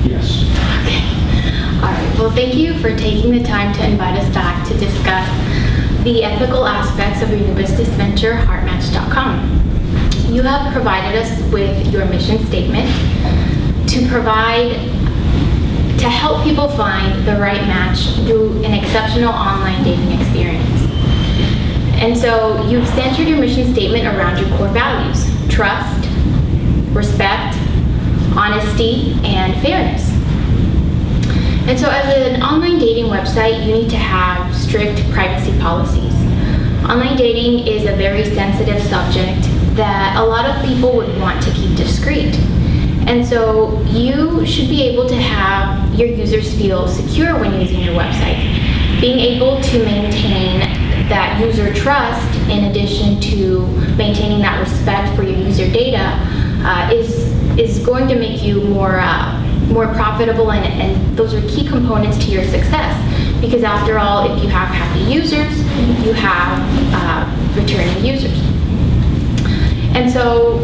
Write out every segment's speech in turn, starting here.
Yes. Okay. All right. Well, thank you for taking the time to invite us back to discuss the ethical aspects of your new business venture, heartmatch.com. You have provided us with your mission statement to help people find the right match through an exceptional online dating experience. And so you've centered your mission statement around your core values: trust, respect, honesty, and fairness. And so as an online dating website, you need to have strict privacy policies. Online dating is a very sensitive subject that a lot of people would want to keep discreet. And so you should be able to have your users feel secure when using your website. Being able to maintain that user trust, in addition to maintaining that respect for your user data, is going to make you more profitable, and those are key components to your success. Because after all, if you have happy users, you have returning users. And so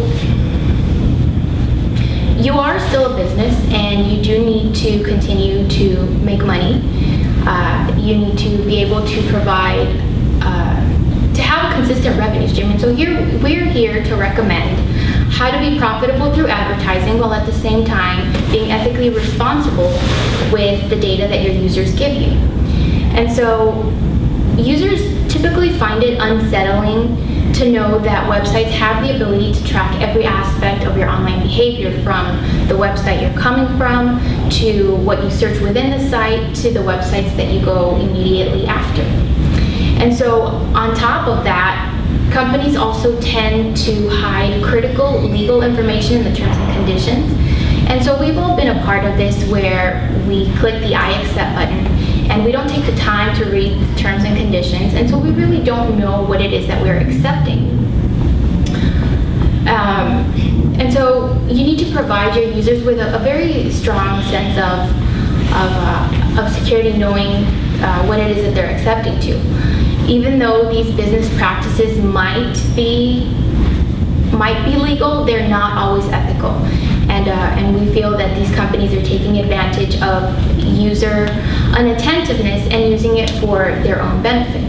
you are still a business, and you do need to continue to make money. You need to be able to provide, to have a consistent revenue stream. And so we're here to recommend how to be profitable through advertising while at the same time being ethically responsible with the data that your users give you. And so users typically find it unsettling to know that websites have the ability to track every aspect of your online behavior, from the website you're coming from, to what you search within the site, to the websites that you go immediately after. And so on top of that, companies also tend to hide critical legal information in the terms and conditions. And so we've all been a part of this, where we click the I accept button and we don't take the time to read the terms and conditions, and so we really don't know what it is that we're accepting. And so you need to provide your users with a very strong sense of security, knowing what it is that they're accepting to. Even though these business practices might be legal, they're not always ethical. And we feel that these companies are taking advantage of user unattentiveness and using it for their own benefit.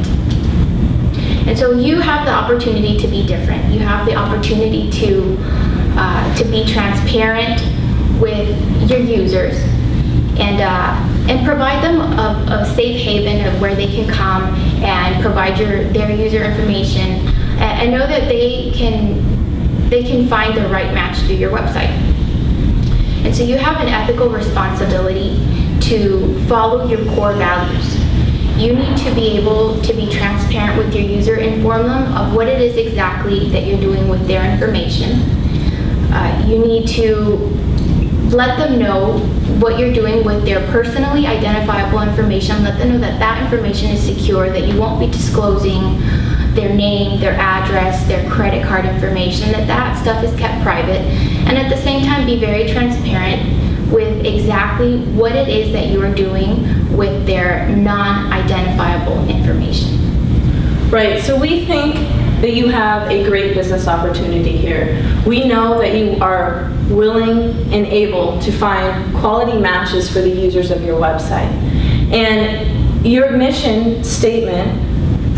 And so you have the opportunity to be different. You have the opportunity to be transparent with your users, and provide them a safe haven of where they can come and provide their user information, and know that they can find the right match through your website. And so you have an ethical responsibility to follow your core values. You need to be able to be transparent with your user, inform them of what it is exactly that you're doing with their information. You need to let them know what you're doing with their personally identifiable information. Let them know that that information is secure, that you won't be disclosing their name, their address, their credit card information, that stuff is kept private. And at the same time, be very transparent with exactly what it is that you are doing with their non-identifiable information. Right, so we think that you have a great business opportunity here. We know that you are willing and able to find quality matches for the users of your website. And your mission statement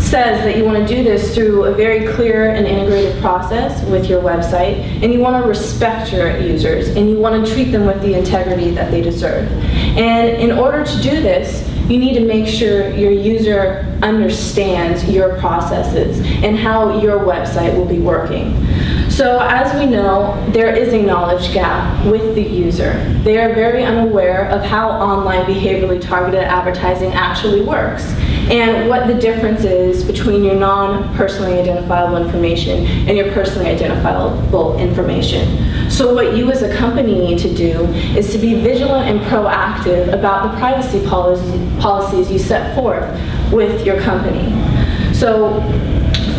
says that you want to do this through a very clear and integrated process with your website, and you want to respect your users, and you want to treat them with the integrity that they deserve. And in order to do this, you need to make sure your user understands your processes and how your website will be working. So as we know, there is a knowledge gap with the user. They are very unaware of how online behaviorally targeted advertising actually works, and what the difference is between your non-personally identifiable information and your personally identifiable information. So what you as a company need to do is to be vigilant and proactive about the privacy policies you set forth with your company. So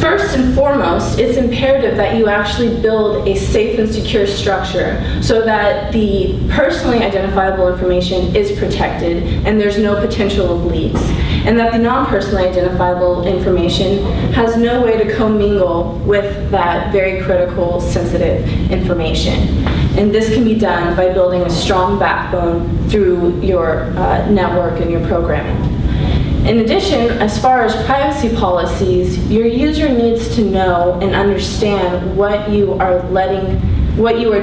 First and foremost, it's imperative that you actually build a safe and secure structure so that the personally identifiable information is protected and there's no potential of leaks, and that the non-personally identifiable information has no way to commingle with that very critical, sensitive information. And this can be done by building a strong backbone through your network and your programming. In addition, as far as privacy policies, your user needs to know and understand what you are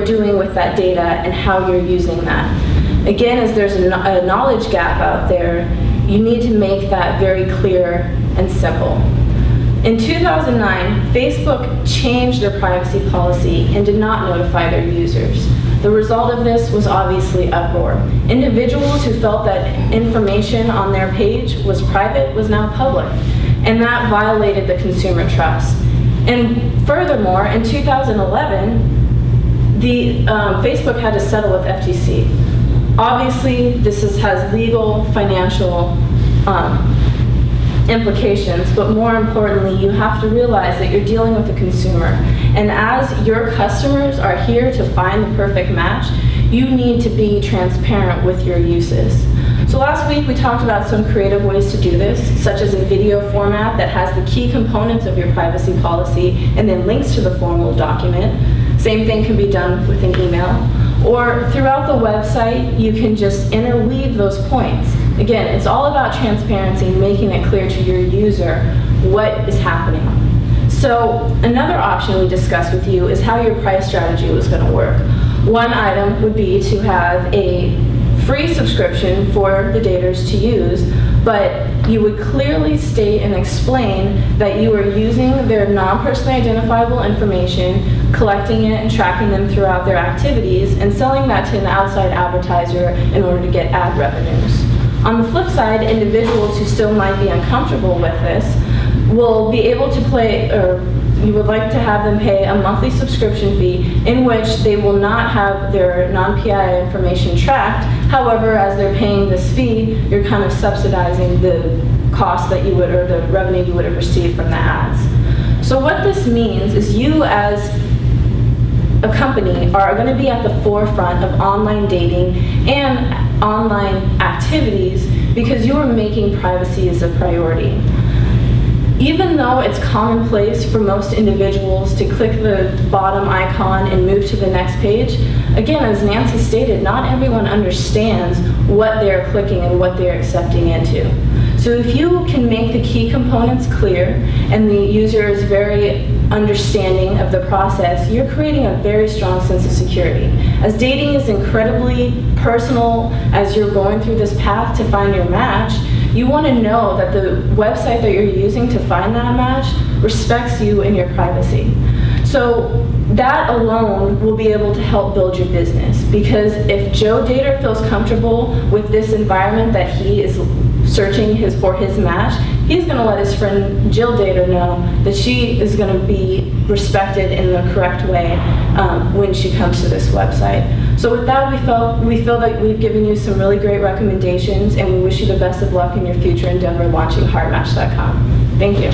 doing with that data and how you're using that. Again, as there's a knowledge gap out there, you need to make that very clear and simple. In 2009, Facebook changed their privacy policy and did not notify their users. The result of this was obviously uproar. Individuals who felt that information on their page was private was now public, and that violated the consumer trust. And furthermore, in 2011, Facebook had to settle with FTC. Obviously, this has legal, financial implications, but more importantly, you have to realize that you're dealing with a consumer. And as your customers are here to find the perfect match, you need to be transparent with your uses. So last week we talked about some creative ways to do this, such as a video format that has the key components of your privacy policy and then links to the formal document. Same thing can be done with an email. Or throughout the website, you can just interweave those points. Again, it's all about transparency, making it clear to your user what is happening. So another option we discussed with you is how your price strategy was going to work. One item would be to have a free subscription for the daters to use, but you would clearly state and explain that you are using their non-personally identifiable information, collecting it and tracking them throughout their activities, and selling that to an outside advertiser in order to get ad revenues. On the flip side, individuals who still might be uncomfortable with this will be able to you would like to have them pay a monthly subscription fee in which they will not have their non-PII information tracked. However, as they're paying this fee, you're kind of subsidizing the cost that you would, or the revenue you would have received from the ads. So what this means is you as a company are going to be at the forefront of online dating and online activities because you are making privacy as a priority. Even though it's commonplace for most individuals to click the bottom icon and move to the next page, again, as Nancy stated, not everyone understands what they're clicking and what they're accepting into. So if you can make the key components clear and the user is very understanding of the process, you're creating a very strong sense of security. As dating is incredibly personal, as you're going through this path to find your match, you want to know that the website that you're using to find that match respects you and your privacy. So that alone will be able to help build your business, because if Joe Dater feels comfortable with this environment that he is searching for his match, he's going to let his friend Jill Dater know that she is going to be respected in the correct way when she comes to this website. So with that, we feel that we've given you some really great recommendations, and we wish you the best of luck in your future endeavor launching heartmatch.com. Thank you.